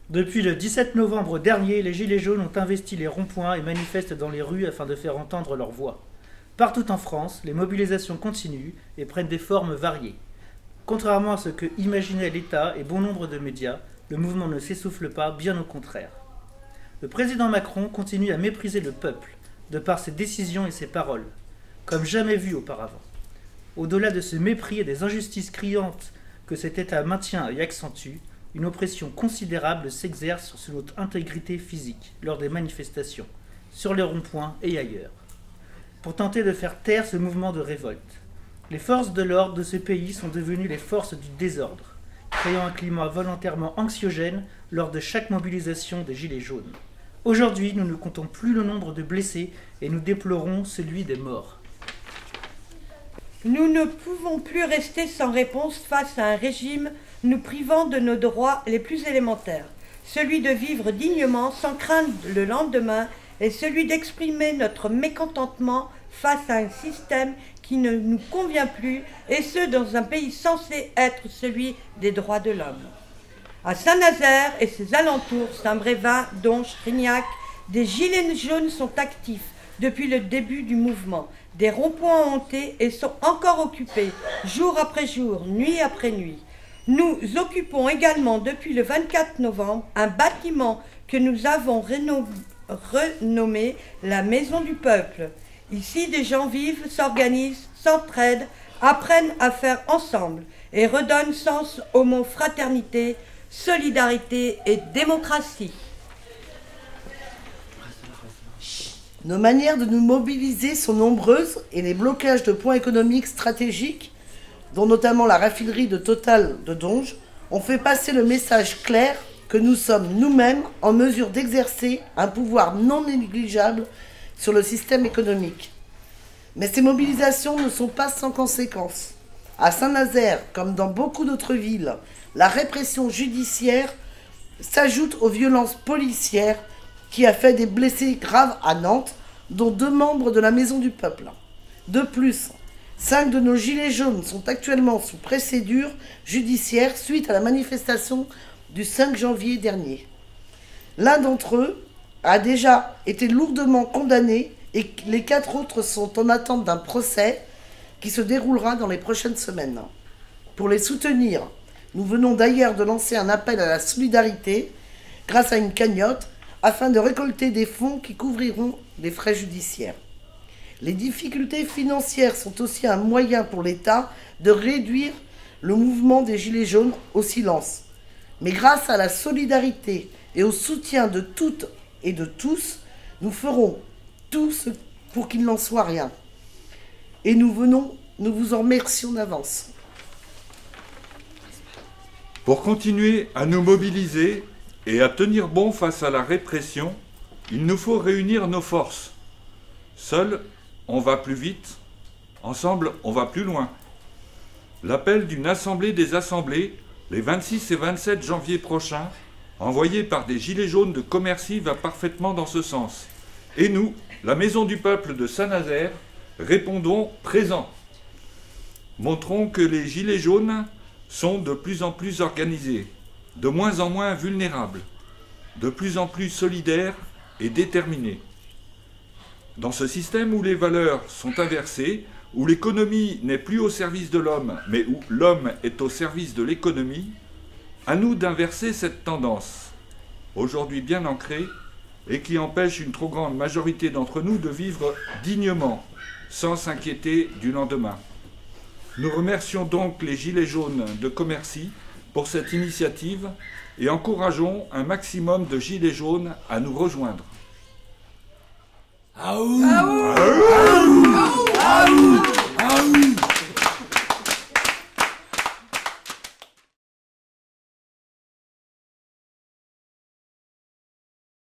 Depuis le 17 novembre dernier, les Gilets jaunes ont investi les ronds-points et manifestent dans les rues afin de faire entendre leur voix. Partout en France, les mobilisations continuent et prennent des formes variées. Contrairement à ce que imaginaient l'État et bon nombre de médias, le mouvement ne s'essouffle pas, bien au contraire. Le président Macron continue à mépriser le peuple, de par ses décisions et ses paroles, comme jamais vu auparavant. Au-delà de ce mépris et des injustices criantes que cet État maintient et accentue, une oppression considérable s'exerce sur notre intégrité physique lors des manifestations, sur les ronds-points et ailleurs. Pour tenter de faire taire ce mouvement de révolte, les forces de l'ordre de ce pays sont devenues les forces du désordre, créant un climat volontairement anxiogène lors de chaque mobilisation des Gilets jaunes. Aujourd'hui, nous ne comptons plus le nombre de blessés et nous déplorons celui des morts. Nous ne pouvons plus rester sans réponse face à un régime nous privant de nos droits les plus élémentaires, celui de vivre dignement sans craindre le lendemain et celui d'exprimer notre mécontentement face à un système qui ne nous convient plus, et ce dans un pays censé être celui des droits de l'homme. À Saint-Nazaire et ses alentours, Saint-Brévin, Donge, Rignac, des Gilets jaunes sont actifs depuis le début du mouvement. Des ronds-points ont monté et sont encore occupés, jour après jour, nuit après nuit. Nous occupons également depuis le 24 novembre un bâtiment que nous avons renommé la Maison du Peuple. Ici, des gens vivent, s'organisent, s'entraident, apprennent à faire ensemble et redonnent sens aux mots fraternité, solidarité et démocratie. Nos manières de nous mobiliser sont nombreuses et les blocages de points économiques stratégiques, dont notamment la raffinerie de Total de Donge, ont fait passer le message clair que nous sommes nous-mêmes en mesure d'exercer un pouvoir non négligeable sur le système économique. Mais ces mobilisations ne sont pas sans conséquences. À Saint-Nazaire, comme dans beaucoup d'autres villes, la répression judiciaire s'ajoute aux violences policières qui a fait des blessés graves à Nantes, dont 2 membres de la Maison du Peuple. De plus, 5 de nos gilets jaunes sont actuellement sous procédure judiciaire suite à la manifestation du 5 janvier dernier. L'un d'entre eux a déjà été lourdement condamné et les 4 autres sont en attente d'un procès qui se déroulera dans les prochaines semaines. Pour les soutenir, nous venons d'ailleurs de lancer un appel à la solidarité grâce à une cagnotte afin de récolter des fonds qui couvriront les frais judiciaires. Les difficultés financières sont aussi un moyen pour l'État de réduire le mouvement des Gilets jaunes au silence. Mais grâce à la solidarité et au soutien de toutes et de tous, nous ferons tout ce pour qu'il n'en soit rien. Et nous vous en remercions d'avance. Pour continuer à nous mobiliser et à tenir bon face à la répression, il nous faut réunir nos forces. Seuls, on va plus vite. Ensemble, on va plus loin. L'appel d'une assemblée des assemblées, les 26 et 27 janvier prochains, envoyé par des Gilets jaunes de Commercy, va parfaitement dans ce sens. Et nous, la Maison du Peuple de Saint-Nazaire, répondons présents. Montrons que les Gilets jaunes sont de plus en plus organisés, de moins en moins vulnérables, de plus en plus solidaires et déterminés. Dans ce système où les valeurs sont inversées, où l'économie n'est plus au service de l'homme, mais où l'homme est au service de l'économie, à nous d'inverser cette tendance, aujourd'hui bien ancrée, et qui empêche une trop grande majorité d'entre nous de vivre dignement, sans s'inquiéter du lendemain. Nous remercions donc les Gilets jaunes de Commercy pour cette initiative et encourageons un maximum de Gilets jaunes à nous rejoindre. Aou! Aou! Aou! Aou!